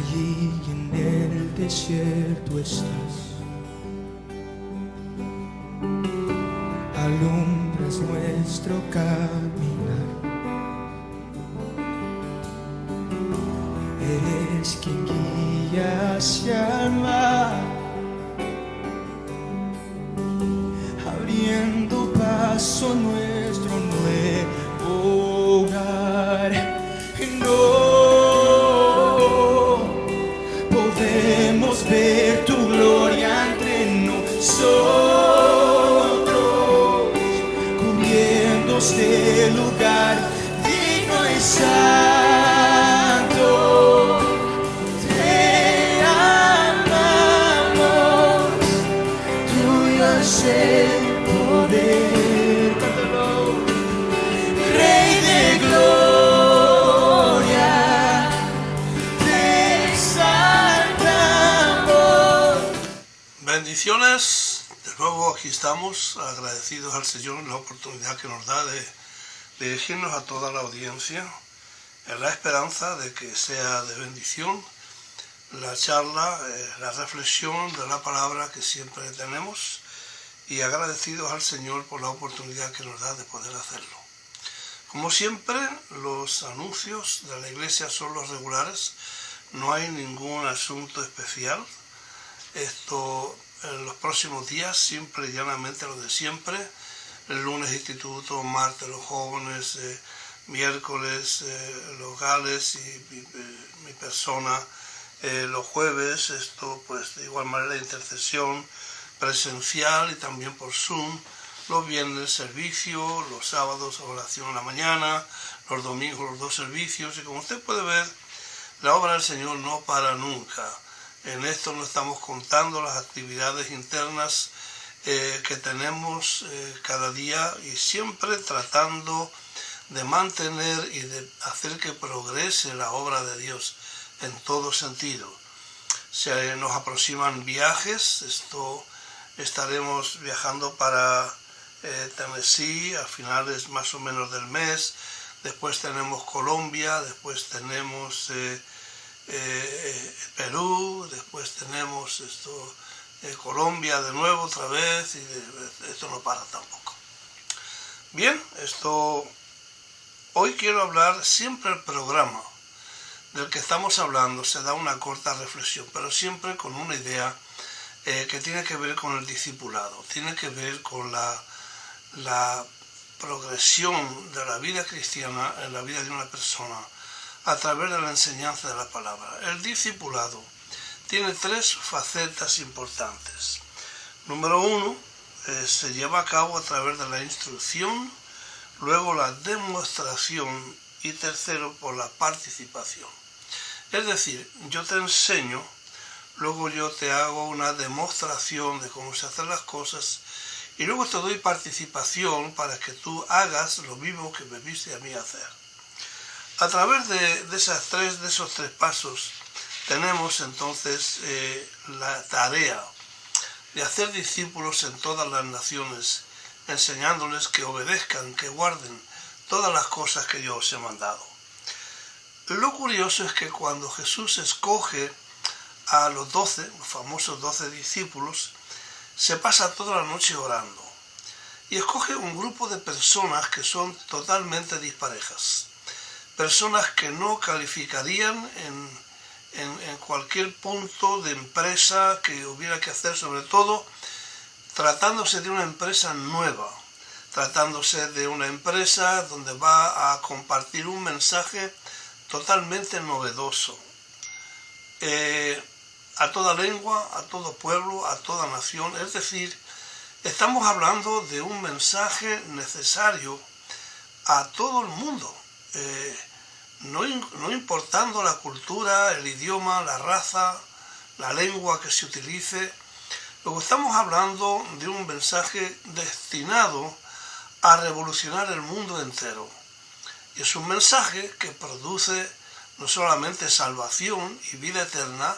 allí en el desierto estás. Alumbras nuestro caminar. Eres quien guía hacia el mar, abriendo paso nuestro nuevo hogar. No podemos ver tu gloria entre nosotros, cubriendo este lugar digno y santo. Te amamos, tuyo es el poder, Rey de gloria, te exaltamos. Bendiciones, de nuevo aquí estamos, agradecidos al Señor la oportunidad que nos da de dirigirnos a toda la audiencia, en la esperanza de que sea de bendición la charla, la reflexión de la palabra que siempre tenemos, y agradecidos al Señor por la oportunidad que nos da de poder hacerlo. Como siempre, los anuncios de la iglesia son los regulares, no hay ningún asunto especial. Esto en los próximos días, simple y llanamente lo de siempre. El lunes instituto, martes los jóvenes, miércoles los gales y mi persona, los jueves, esto pues de igual manera intercesión presencial y también por Zoom. Los viernes servicio, los sábados oración en la mañana, los domingos los dos servicios, y como usted puede ver, la obra del Señor no para nunca. En esto no estamos contando las actividades internas que tenemos cada día, y siempre tratando de mantener y de hacer que progrese la obra de Dios en todo sentido. Se nos aproximan viajes, estaremos viajando para Tennessee a finales más o menos del mes, después tenemos Colombia, después tenemos Perú, después tenemos Colombia de nuevo otra vez, y esto no para tampoco. Bien, hoy quiero hablar, siempre el programa del que estamos hablando se da una corta reflexión, pero siempre con una idea que tiene que ver con el discipulado, tiene que ver con la progresión de la vida cristiana en la vida de una persona a través de la enseñanza de la palabra. El discipulado tiene tres facetas importantes. Número uno, se lleva a cabo a través de la instrucción, luego la demostración y tercero por la participación. Es decir, yo te enseño, luego yo te hago una demostración de cómo se hacen las cosas, y luego te doy participación para que tú hagas lo mismo que me viste a mí hacer. A través de esos tres pasos tenemos entonces la tarea de hacer discípulos en todas las naciones, enseñándoles que obedezcan, que guarden todas las cosas que yo os he mandado. Lo curioso es que cuando Jesús escoge a los 12, los famosos 12 discípulos, se pasa toda la noche orando y escoge un grupo de personas que son totalmente disparejas, personas que no calificarían en cualquier punto de empresa que hubiera que hacer, sobre todo tratándose de una empresa nueva, tratándose de una empresa donde va a compartir un mensaje totalmente novedoso, a toda lengua, a todo pueblo, a toda nación. Es decir, estamos hablando de un mensaje necesario a todo el mundo, no importando la cultura, el idioma, la raza, la lengua que se utilice. Luego estamos hablando de un mensaje destinado a revolucionar el mundo entero. Y es un mensaje que produce no solamente salvación y vida eterna,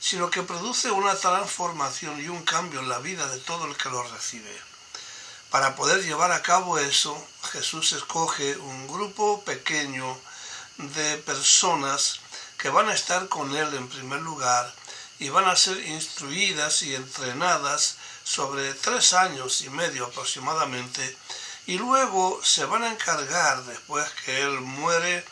sino que produce una transformación y un cambio en la vida de todo el que lo recibe. Para poder llevar a cabo eso, Jesús escoge un grupo pequeño de personas que van a estar con él en primer lugar y van a ser instruidas y entrenadas sobre 3 años y medio aproximadamente, y luego se van a encargar, después que él muere,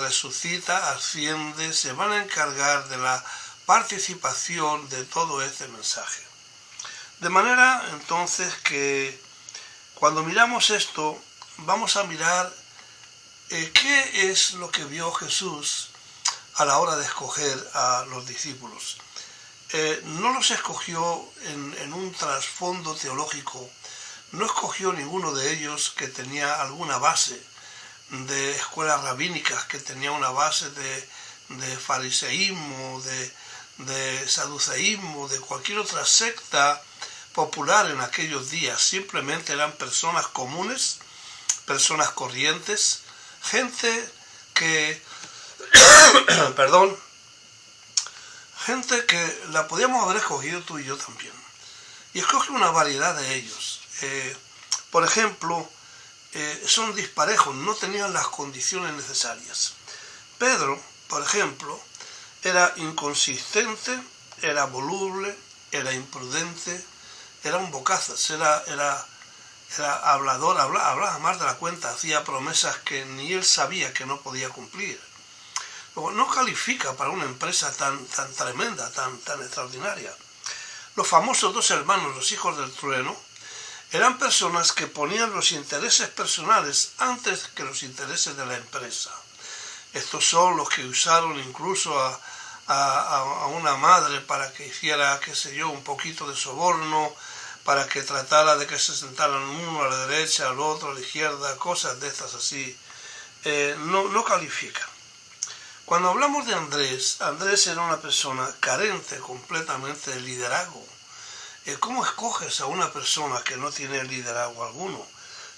resucita, asciende, se van a encargar de la participación de todo este mensaje. De manera entonces que cuando miramos esto, vamos a mirar qué es lo que vio Jesús a la hora de escoger a los discípulos. No los escogió en un trasfondo teológico, no escogió ninguno de ellos que tenía alguna base de escuelas rabínicas, que tenía una base de fariseísmo, de saduceísmo, de cualquier otra secta popular en aquellos días. Simplemente eran personas comunes, personas corrientes, gente que gente que la podíamos haber escogido tú y yo también. Y escoge una variedad de ellos. Por ejemplo, son disparejos, no tenían las condiciones necesarias. Pedro, por ejemplo, era inconsistente, era voluble, era imprudente, era un bocazas, era hablador, hablaba más de la cuenta, hacía promesas que ni él sabía que no podía cumplir. Luego, no califica para una empresa tan tremenda, tan extraordinaria. Los famosos 2 hermanos, los hijos del trueno, eran personas que ponían los intereses personales antes que los intereses de la empresa. Estos son los que usaron incluso a una madre para que hiciera, qué sé yo, un poquito de soborno, para que tratara de que se sentaran uno a la derecha, al otro a la izquierda, cosas de estas así. No califica. Cuando hablamos de Andrés, Andrés era una persona carente completamente de liderazgo. ¿Cómo escoges a una persona que no tiene liderazgo alguno?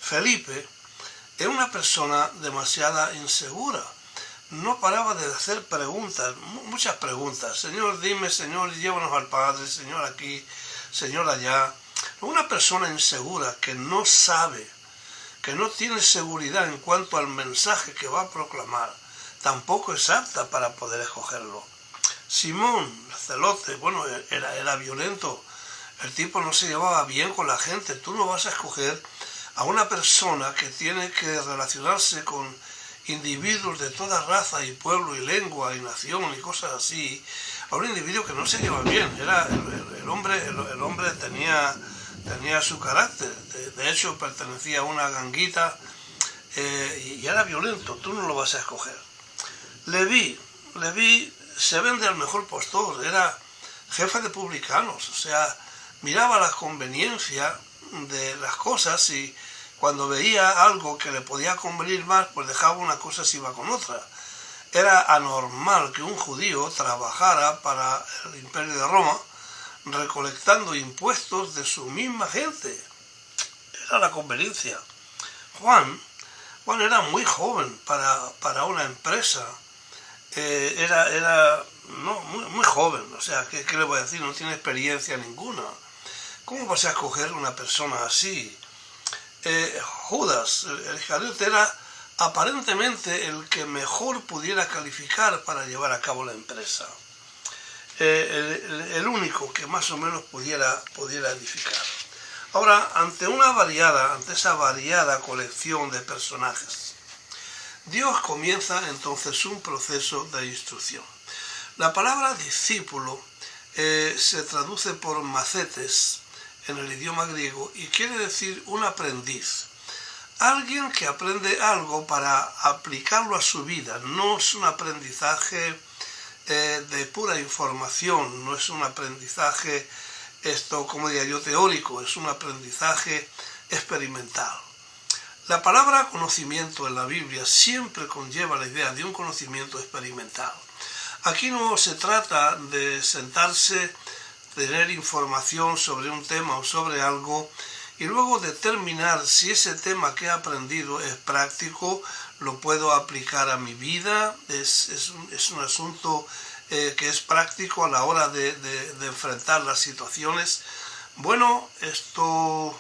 Felipe era una persona demasiado insegura. No paraba de hacer preguntas, muchas preguntas. Señor, dime, Señor, llévanos al Padre, Señor aquí, Señor allá. Una persona insegura que no sabe, que no tiene seguridad en cuanto al mensaje que va a proclamar, tampoco es apta para poder escogerlo. Simón, el celote, bueno, era violento. El tipo no se llevaba bien con la gente. Tú no vas a escoger a una persona que tiene que relacionarse con individuos de toda raza y pueblo y lengua y nación y cosas así, a un individuo que no se lleva bien. Era el hombre tenía su carácter. De hecho, pertenecía a una ganguita y era violento. Tú no lo vas a escoger. Leví se vende al mejor postor. Era jefe de publicanos, o sea, miraba la conveniencia de las cosas y cuando veía algo que le podía convenir más, pues dejaba una cosa y se iba con otra. Era anormal que un judío trabajara para el Imperio de Roma recolectando impuestos de su misma gente. Era la conveniencia. Juan era muy joven para una empresa. Era muy joven, o sea, ¿qué le voy a decir? No tiene experiencia ninguna. ¿Cómo vas a escoger una persona así? Judas, el Iscariote, era aparentemente el que mejor pudiera calificar para llevar a cabo la empresa. El único que más o menos pudiera edificar. Ahora, ante esa variada colección de personajes, Dios comienza entonces un proceso de instrucción. La palabra discípulo se traduce por macetes en el idioma griego y quiere decir un aprendiz. Alguien que aprende algo para aplicarlo a su vida. No es un aprendizaje de pura información, no es un aprendizaje, como diría yo, teórico, es un aprendizaje experimental. La palabra conocimiento en la Biblia siempre conlleva la idea de un conocimiento experimental. Aquí no se trata de sentarse, tener información sobre un tema o sobre algo y luego determinar si ese tema que he aprendido es práctico, lo puedo aplicar a mi vida, es un asunto que es práctico a la hora de enfrentar las situaciones. Bueno, esto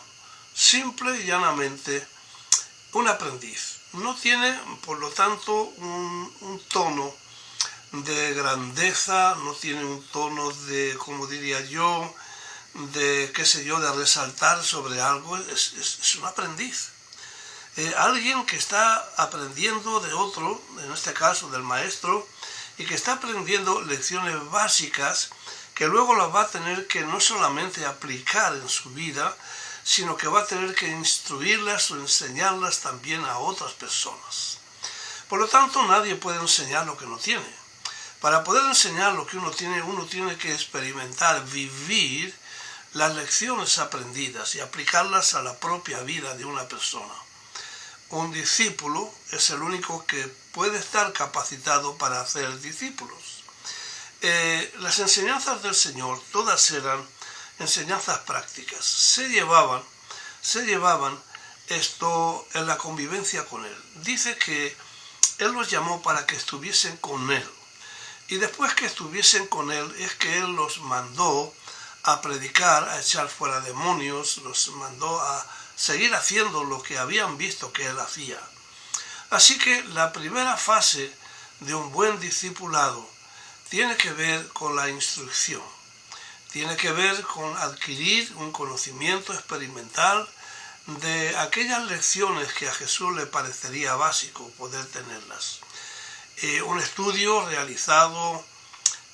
simple y llanamente un aprendiz. No tiene, por lo tanto, un tono de grandeza, no tiene un tono de, como diría yo, de, qué sé yo, de resaltar sobre algo. Es un aprendiz. Alguien que está aprendiendo de otro, en este caso del maestro, y que está aprendiendo lecciones básicas que luego las va a tener que no solamente aplicar en su vida, sino que va a tener que instruirlas o enseñarlas también a otras personas. Por lo tanto, nadie puede enseñar lo que no tiene. Para poder enseñar lo que uno tiene que experimentar, vivir las lecciones aprendidas y aplicarlas a la propia vida de una persona. Un discípulo es el único que puede estar capacitado para hacer discípulos. Las enseñanzas del Señor todas eran enseñanzas prácticas. Se llevaban esto en la convivencia con Él. Dice que Él los llamó para que estuviesen con Él. Y después que estuviesen con Él es que Él los mandó a predicar, a echar fuera demonios, los mandó a seguir haciendo lo que habían visto que Él hacía. Así que la primera fase de un buen discipulado tiene que ver con la instrucción, tiene que ver con adquirir un conocimiento experimental de aquellas lecciones que a Jesús le parecería básico poder tenerlas. Un estudio realizado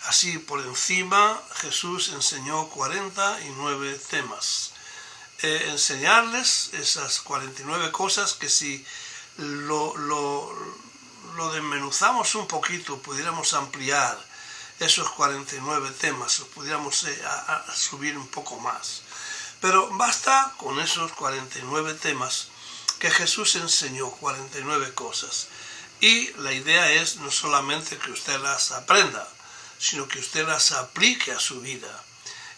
así por encima, Jesús enseñó 49 temas. Enseñarles esas 49 cosas que si lo desmenuzamos un poquito, pudiéramos ampliar esos 49 temas, los pudiéramos subir un poco más. Pero basta con esos 49 temas que Jesús enseñó, 49 cosas. Y la idea es no solamente que usted las aprenda, sino que usted las aplique a su vida.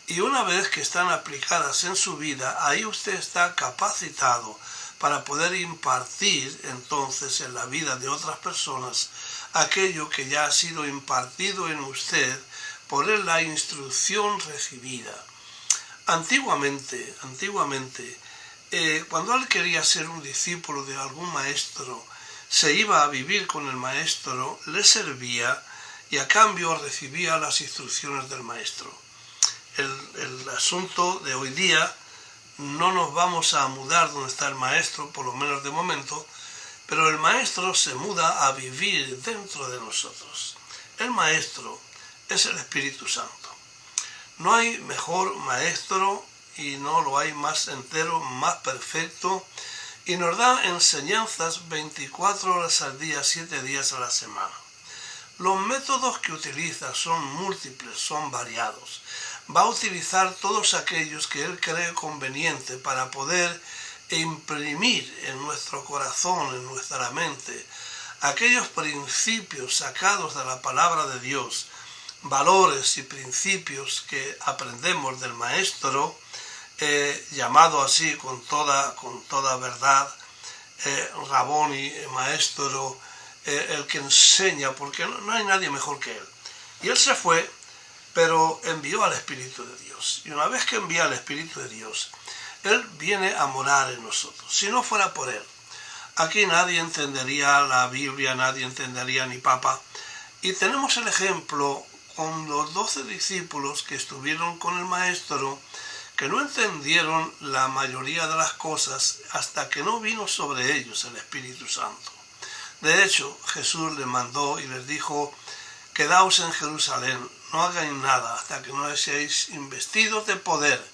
Y una vez que están aplicadas en su vida, ahí usted está capacitado para poder impartir entonces en la vida de otras personas aquello que ya ha sido impartido en usted por la instrucción recibida. Antiguamente, cuando él quería ser un discípulo de algún maestro, se iba a vivir con el maestro, le servía y a cambio recibía las instrucciones del maestro. El asunto de hoy día, no nos vamos a mudar donde está el maestro, por lo menos de momento, pero el maestro se muda a vivir dentro de nosotros. El maestro es el Espíritu Santo. No hay mejor maestro y no lo hay más entero, más perfecto, y nos da enseñanzas 24 horas al día, 7 días a la semana. Los métodos que utiliza son múltiples, son variados. Va a utilizar todos aquellos que él cree conveniente para poder imprimir en nuestro corazón, en nuestra mente, aquellos principios sacados de la palabra de Dios, valores y principios que aprendemos del maestro, llamado así con toda verdad, Raboni, maestro, el que enseña, porque no hay nadie mejor que él. Y él se fue, pero envió al Espíritu de Dios. Y una vez que envía al Espíritu de Dios, Él viene a morar en nosotros. Si no fuera por Él, aquí nadie entendería la Biblia, nadie entendería ni papa. Y tenemos el ejemplo con los 12 discípulos que estuvieron con el Maestro, que no entendieron la mayoría de las cosas hasta que no vino sobre ellos el Espíritu Santo. De hecho, Jesús les mandó y les dijo: quedaos en Jerusalén, no hagáis nada hasta que no seáis investidos de poder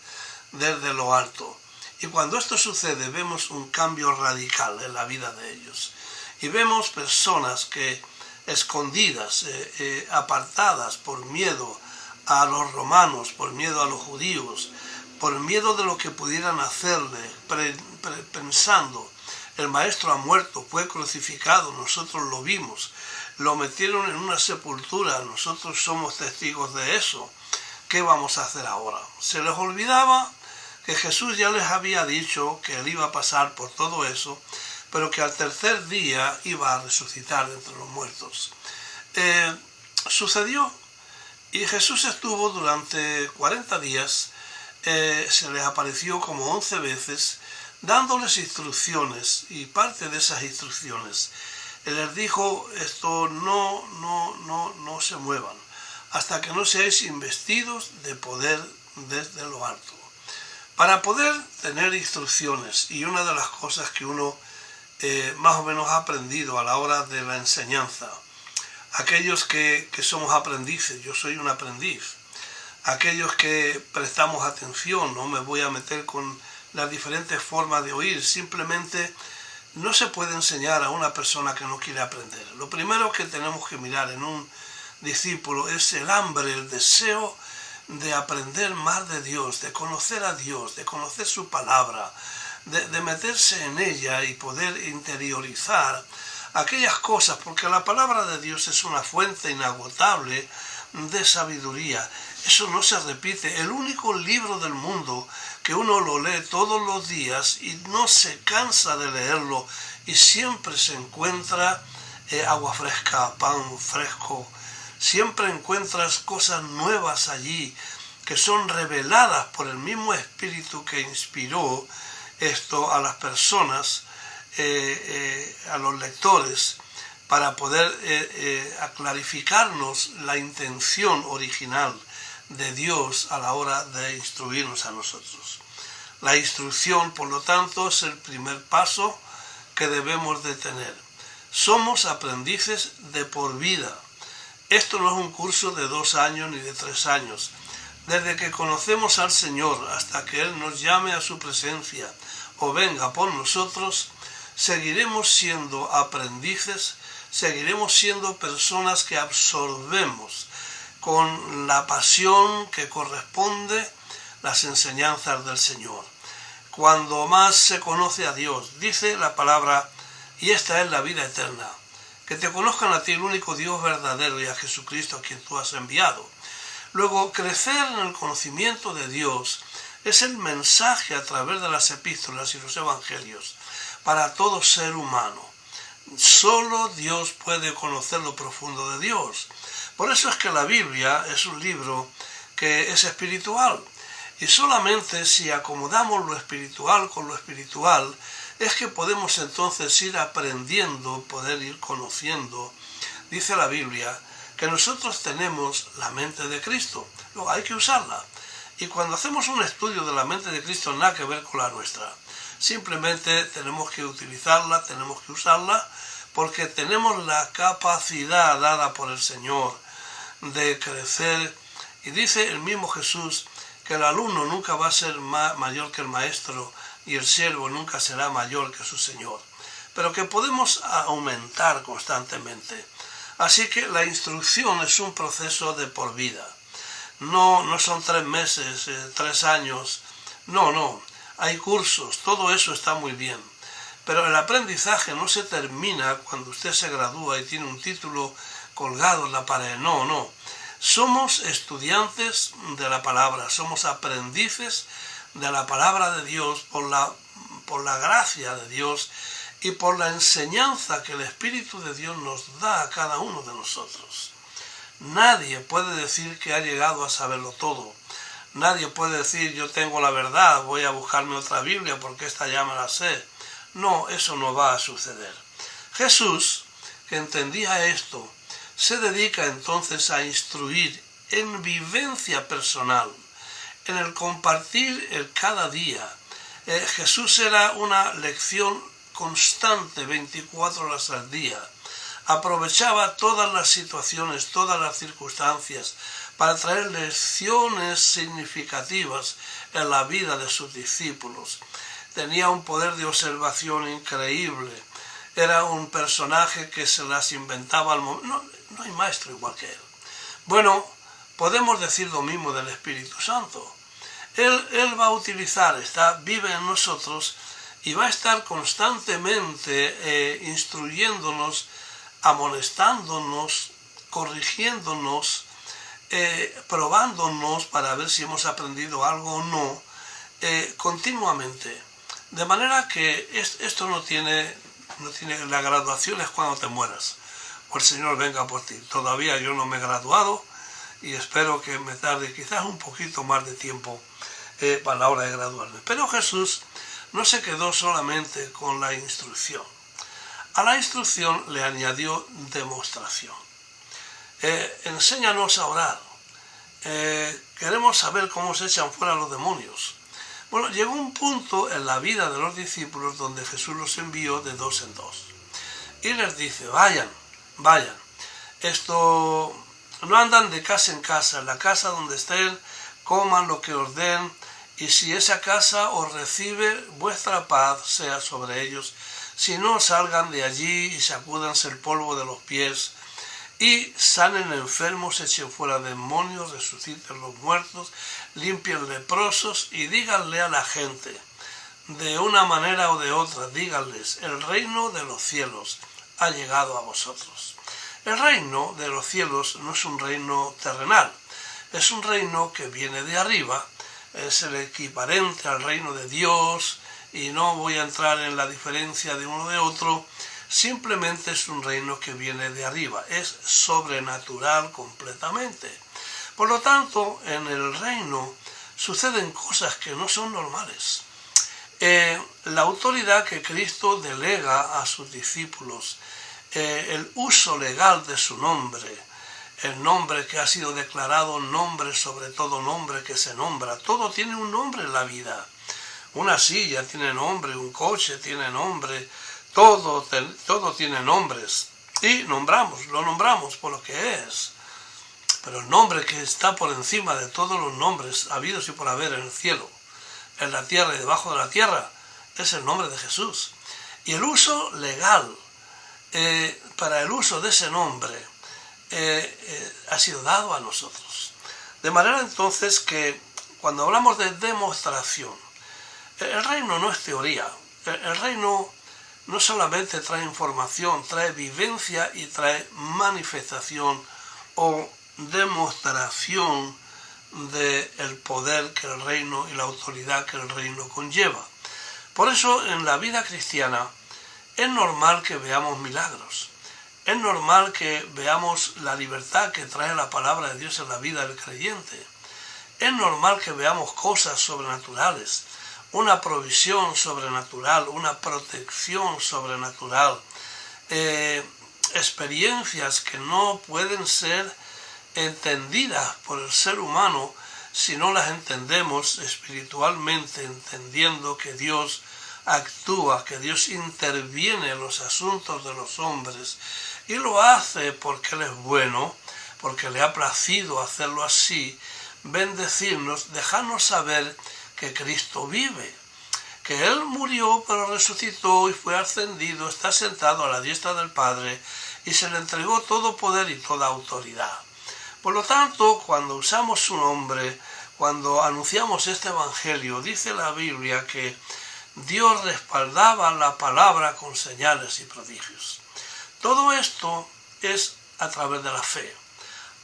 desde lo alto. Y cuando esto sucede, vemos un cambio radical en la vida de ellos. Y vemos personas que escondidas, apartadas por miedo a los romanos, por miedo a los judíos, por miedo de lo que pudieran hacerle, pensando: el maestro ha muerto, fue crucificado, nosotros lo vimos, lo metieron en una sepultura, nosotros somos testigos de eso. ¿Qué vamos a hacer ahora? Se les olvidaba que Jesús ya les había dicho que él iba a pasar por todo eso, pero que al tercer día iba a resucitar de entre los muertos. Sucedió, y Jesús estuvo durante 40 días, se les apareció como 11 veces, dándoles instrucciones, y parte de esas instrucciones Él les dijo, esto no se muevan, hasta que no seáis investidos de poder desde lo alto. Para poder tener instrucciones, y una de las cosas que uno más o menos ha aprendido a la hora de la enseñanza, aquellos que somos aprendices, yo soy un aprendiz, aquellos que prestamos atención, no me voy a meter con las diferentes formas de oír, simplemente no se puede enseñar a una persona que no quiere aprender. Lo primero que tenemos que mirar en un discípulo es el hambre, el deseo de aprender más de Dios, de conocer a Dios, de conocer su palabra, de meterse en ella y poder interiorizar aquellas cosas, porque la palabra de Dios es una fuente inagotable de sabiduría. Eso no se repite. El único libro del mundo que uno lo lee todos los días y no se cansa de leerlo y siempre se encuentra agua fresca, pan fresco, siempre encuentras cosas nuevas allí que son reveladas por el mismo Espíritu que inspiró esto a las personas, a los lectores, para poder clarificarnos la intención original de Dios a la hora de instruirnos a nosotros. La instrucción, por lo tanto, es el primer paso que debemos de tener. Somos aprendices de por vida. Esto no es un curso de 2 años ni de 3 años. Desde que conocemos al Señor hasta que Él nos llame a su presencia o venga por nosotros, seguiremos siendo aprendices, seguiremos siendo personas que absorbemos con la pasión que corresponde las enseñanzas del Señor. Cuando más se conoce a Dios, dice la palabra, y esta es la vida eterna, que te conozcan a ti, el único Dios verdadero, y a Jesucristo a quien tú has enviado. Luego, crecer en el conocimiento de Dios es el mensaje a través de las epístolas y los evangelios para todo ser humano. Solo Dios puede conocer lo profundo de Dios. Por eso es que la Biblia es un libro que es espiritual. Y solamente si acomodamos lo espiritual con lo espiritual, es que podemos entonces ir aprendiendo, poder ir conociendo. Dice la Biblia que nosotros tenemos la mente de Cristo. Luego hay que usarla. Y cuando hacemos un estudio de la mente de Cristo, nada que ver con la nuestra. Simplemente tenemos que utilizarla, tenemos que usarla, porque tenemos la capacidad dada por el Señor de crecer. Y dice el mismo Jesús que el alumno nunca va a ser mayor que el maestro y el siervo nunca será mayor que su Señor, pero que podemos aumentar constantemente. Así que la instrucción es un proceso de por vida. No son 3 meses, 3 años, no, hay cursos, todo eso está muy bien. Pero el aprendizaje no se termina cuando usted se gradúa y tiene un título colgado en la pared, no. Somos estudiantes de la palabra, somos aprendices de la palabra de Dios por la gracia de Dios y por la enseñanza que el Espíritu de Dios nos da a cada uno de nosotros. Nadie puede decir que ha llegado a saberlo todo. Nadie puede decir yo tengo la verdad, voy a buscarme otra Biblia porque esta ya me la sé. No, eso no va a suceder. Jesús, que entendía esto, se dedica entonces a instruir en vivencia personal, en el compartir el cada día. Jesús era una lección constante, 24 horas al día. Aprovechaba todas las situaciones, todas las circunstancias, para traer lecciones significativas en la vida de sus discípulos. Tenía un poder de observación increíble. Era un personaje que se las inventaba al momento. No hay maestro igual que él. Bueno, podemos decir lo mismo del Espíritu Santo. Él va a utilizar, vive en nosotros y va a estar constantemente instruyéndonos, amonestándonos, corrigiéndonos, probándonos para ver si hemos aprendido algo o no, continuamente. De manera que esto no tiene la graduación es cuando te mueras o el Señor venga por ti. Todavía yo no me he graduado y espero que me tarde quizás un poquito más de tiempo para la hora de graduarme. Pero Jesús no se quedó solamente con la instrucción. A la instrucción le añadió demostración. Enséñanos a orar. Queremos saber cómo se echan fuera los demonios. Bueno, llegó un punto en la vida de los discípulos donde Jesús los envió de 2 en 2. Y les dice, vayan. Esto no andan de casa en casa. En la casa donde estén, coman lo que os den. Y si esa casa os recibe, vuestra paz sea sobre ellos. Si no, salgan de allí y sacúdanse el polvo de los pies. Y sanen enfermos, echen fuera demonios, resuciten los muertos, limpien leprosos y díganle a la gente, de una manera o de otra, díganles, el reino de los cielos ha llegado a vosotros. El reino de los cielos no es un reino terrenal, es un reino que viene de arriba, es el equivalente al reino de Dios, y no voy a entrar en la diferencia de uno de otro. Simplemente es un reino que viene de arriba, es sobrenatural completamente. Por lo tanto, en el reino suceden cosas que no son normales. La autoridad que Cristo delega a sus discípulos, el uso legal de su nombre, el nombre que ha sido declarado nombre sobre todo nombre que se nombra, todo tiene un nombre en la vida. Una silla tiene nombre, un coche tiene nombre, todo tiene nombres y lo nombramos por lo que es. Pero el nombre que está por encima de todos los nombres habidos y por haber en el cielo, en la tierra y debajo de la tierra, es el nombre de Jesús. Y el uso legal para el uso de ese nombre ha sido dado a nosotros. De manera entonces que cuando hablamos de demostración, el reino no es teoría, el reino no solamente trae información, trae vivencia y trae manifestación o demostración del poder que el reino y la autoridad que el reino conlleva. Por eso en la vida cristiana es normal que veamos milagros, es normal que veamos la libertad que trae la palabra de Dios en la vida del creyente, es normal que veamos cosas sobrenaturales, una provisión sobrenatural, una protección sobrenatural, experiencias que no pueden ser entendidas por el ser humano si no las entendemos espiritualmente, entendiendo que Dios actúa, que Dios interviene en los asuntos de los hombres y lo hace porque Él es bueno, porque le ha placido hacerlo así, bendecirnos, dejarnos saber que Cristo vive, que Él murió pero resucitó y fue ascendido, está sentado a la diestra del Padre y se le entregó todo poder y toda autoridad. Por lo tanto, cuando usamos su nombre, cuando anunciamos este evangelio, dice la Biblia que Dios respaldaba la palabra con señales y prodigios. Todo esto es a través de la fe,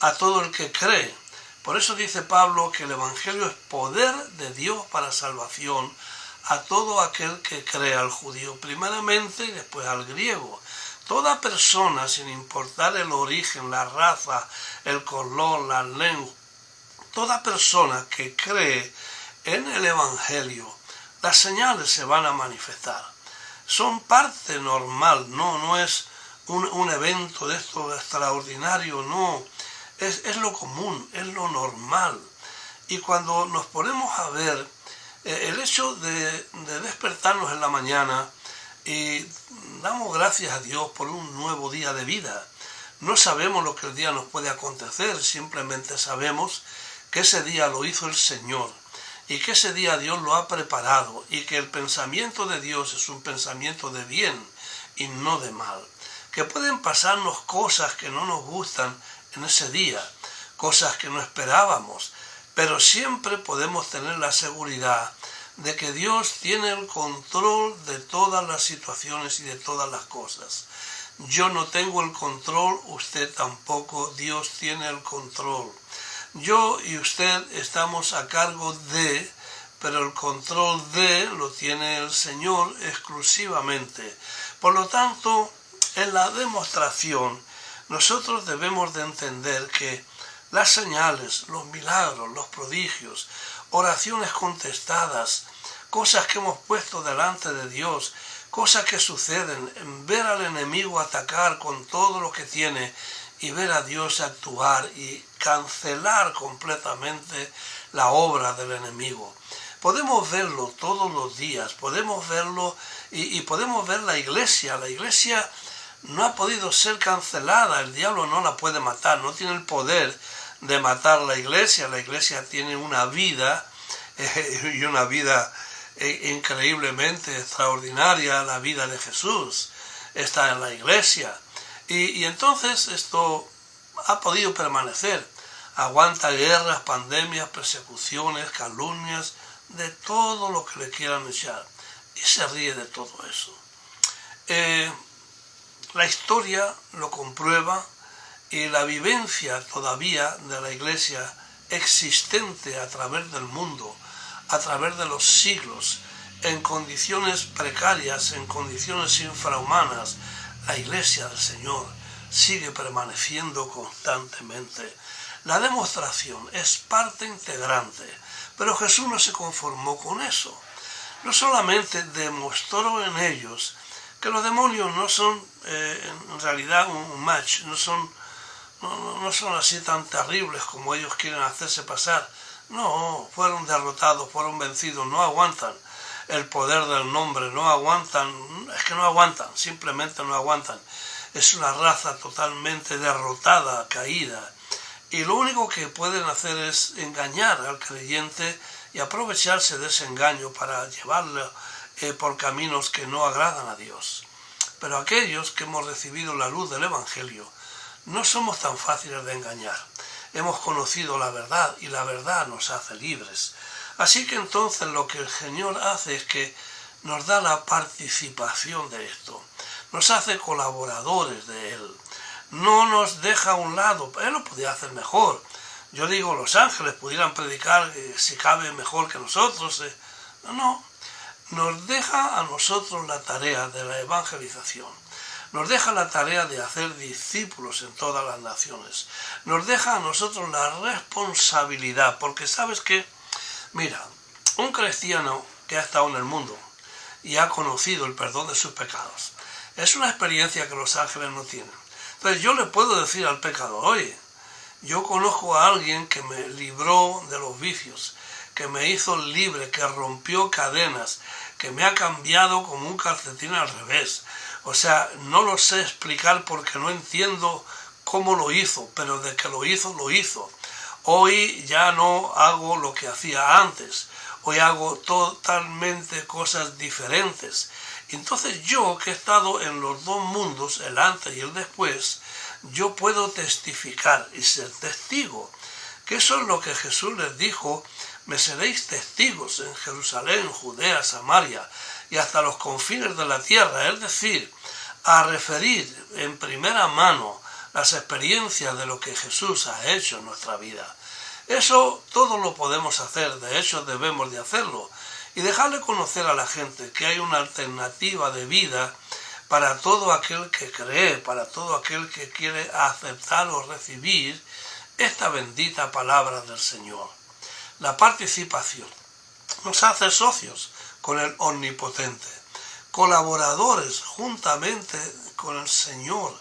a todo el que cree. Por eso dice Pablo que el evangelio es poder de Dios para salvación a todo aquel que cree, al judío primeramente y después al griego. Toda persona, sin importar el origen, la raza, el color, la lengua, toda persona que cree en el evangelio, las señales se van a manifestar. Son parte normal, no es un evento de esto extraordinario, no. Es lo común, es lo normal. Y cuando nos ponemos a ver el hecho de despertarnos en la mañana y damos gracias a Dios por un nuevo día de vida. No sabemos lo que el día nos puede acontecer, simplemente sabemos que ese día lo hizo el Señor y que ese día Dios lo ha preparado y que el pensamiento de Dios es un pensamiento de bien y no de mal. Que pueden pasarnos cosas que no nos gustan en ese día, cosas que no esperábamos, pero siempre podemos tener la seguridad de que Dios tiene el control de todas las situaciones y de todas las cosas. Yo no tengo el control, usted tampoco, Dios tiene el control. Yo y usted estamos a cargo de, pero el control de lo tiene el Señor exclusivamente. Por lo tanto, en la demostración, nosotros debemos de entender que las señales, los milagros, los prodigios, oraciones contestadas, cosas que hemos puesto delante de Dios, cosas que suceden, en ver al enemigo atacar con todo lo que tiene y ver a Dios actuar y cancelar completamente la obra del enemigo. Podemos verlo todos los días, podemos verlo y podemos ver la iglesia. La iglesia no ha podido ser cancelada, el diablo no la puede matar, no tiene el poder de matar la iglesia tiene una vida y una vida increíblemente extraordinaria, la vida de Jesús está en la iglesia y entonces esto ha podido permanecer, aguanta guerras, pandemias, persecuciones, calumnias, de todo lo que le quieran echar y se ríe de todo eso. La historia lo comprueba y la vivencia todavía de la iglesia existente a través del mundo, a través de los siglos, en condiciones precarias, en condiciones infrahumanas, la iglesia del Señor sigue permaneciendo constantemente. La demostración es parte integrante, pero Jesús no se conformó con eso. No solamente demostró en ellos que los demonios no son en realidad un match, no son así tan terribles como ellos quieren hacerse pasar. No, fueron derrotados, fueron vencidos, no aguantan el poder del nombre, no aguantan, simplemente no aguantan. Es una raza totalmente derrotada, caída. Y lo único que pueden hacer es engañar al creyente y aprovecharse de ese engaño para llevarlo por caminos que no agradan a Dios. Pero aquellos que hemos recibido la luz del Evangelio, no somos tan fáciles de engañar. Hemos conocido la verdad y la verdad nos hace libres. Así que entonces lo que el Señor hace es que nos da la participación de esto. Nos hace colaboradores de Él. No nos deja a un lado. Él lo podía hacer mejor. Yo digo, los ángeles pudieran predicar si cabe mejor que nosotros. No. Nos deja a nosotros la tarea de la evangelización. Nos deja la tarea de hacer discípulos en todas las naciones. Nos deja a nosotros la responsabilidad, porque sabes que, mira, un cristiano que ha estado en el mundo y ha conocido el perdón de sus pecados, es una experiencia que los ángeles no tienen. Entonces yo le puedo decir al pecador, oye, yo conozco a alguien que me libró de los vicios, que me hizo libre, que rompió cadenas, que me ha cambiado como un calcetín al revés. O sea, no lo sé explicar porque no entiendo cómo lo hizo, pero de que lo hizo. Hoy ya no hago lo que hacía antes. Hoy hago totalmente cosas diferentes. Entonces yo, que he estado en los dos mundos, el antes y el después, yo puedo testificar y ser testigo. Que eso es lo que Jesús les dijo: me seréis testigos en Jerusalén, Judea, Samaria y hasta los confines de la tierra. Es decir, a referir en primera mano las experiencias de lo que Jesús ha hecho en nuestra vida. Eso todo lo podemos hacer, de hecho debemos de hacerlo, y dejarle conocer a la gente que hay una alternativa de vida para todo aquel que cree, para todo aquel que quiere aceptar o recibir esta bendita palabra del Señor. La participación nos hace socios con el Omnipotente, colaboradores juntamente con el Señor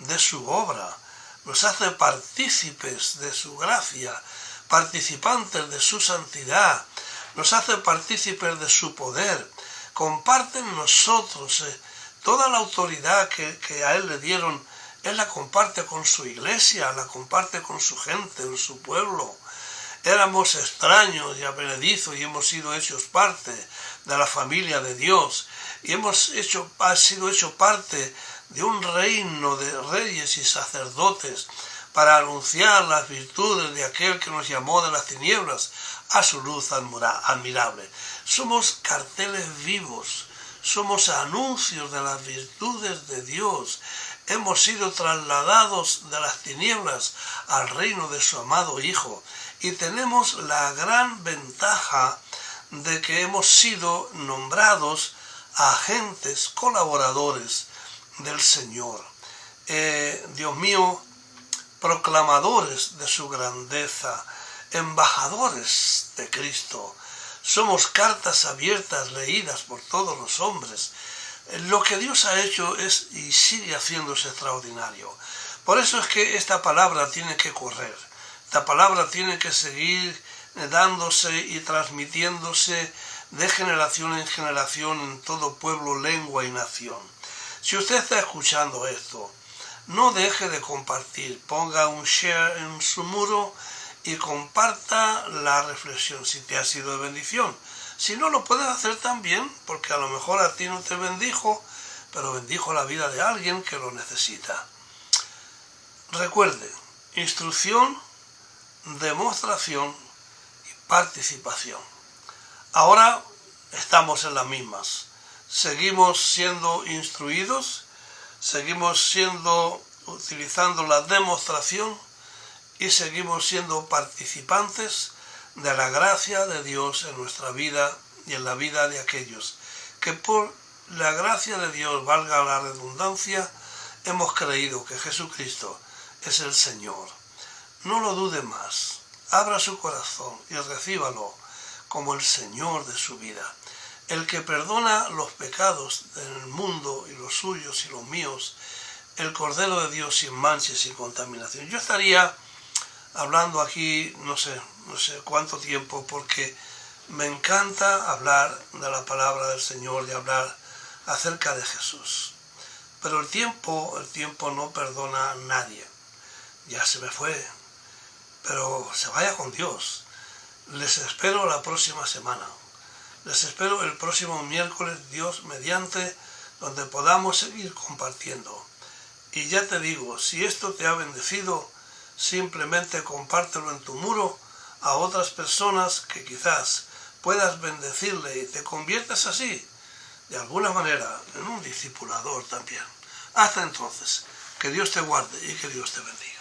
de su obra, nos hace partícipes de su gracia, participantes de su santidad, nos hace partícipes de su poder, comparten nosotros toda la autoridad que a Él le dieron. Él la comparte con su iglesia, la comparte con su gente, en su pueblo. Éramos extraños y advenedizos y hemos sido hechos parte de la familia de Dios y ha sido hecho parte de un reino de reyes y sacerdotes para anunciar las virtudes de aquel que nos llamó de las tinieblas a su luz admirable. Somos carteles vivos, somos anuncios de las virtudes de Dios. Hemos sido trasladados de las tinieblas al reino de su amado Hijo y tenemos la gran ventaja de que hemos sido nombrados agentes, colaboradores del Señor. Dios mío, proclamadores de su grandeza, embajadores de Cristo. Somos cartas abiertas leídas por todos los hombres. Lo que Dios ha hecho es y sigue haciéndose extraordinario. Por eso es que esta palabra tiene que correr. Esta palabra tiene que seguir dándose y transmitiéndose de generación en generación en todo pueblo, lengua y nación. Si usted está escuchando esto, no deje de compartir, ponga un share en su muro y comparta la reflexión si te ha sido de bendición. Si no, lo puedes hacer también, porque a lo mejor a ti no te bendijo, pero bendijo la vida de alguien que lo necesita. Recuerde, instrucción, demostración y participación. Ahora estamos en las mismas. Seguimos siendo instruidos, seguimos utilizando la demostración y seguimos siendo participantes de la gracia de Dios en nuestra vida y en la vida de aquellos que por la gracia de Dios, valga la redundancia, hemos creído que Jesucristo es el Señor. No lo dude más, abra su corazón y recíbalo como el Señor de su vida, el que perdona los pecados del mundo y los suyos y los míos, el Cordero de Dios sin mancha y sin contaminación. Yo estaría hablando aquí no sé cuánto tiempo, porque me encanta hablar de la palabra del Señor y hablar acerca de Jesús. Pero el tiempo no perdona a nadie. Ya se me fue, pero se vaya con Dios. Les espero la próxima semana. Les espero el próximo miércoles, Dios mediante, donde podamos seguir compartiendo. Y ya te digo, si esto te ha bendecido, simplemente compártelo en tu muro a otras personas que quizás puedas bendecirle y te conviertas así, de alguna manera, en un discipulador también. Hasta entonces, que Dios te guarde y que Dios te bendiga.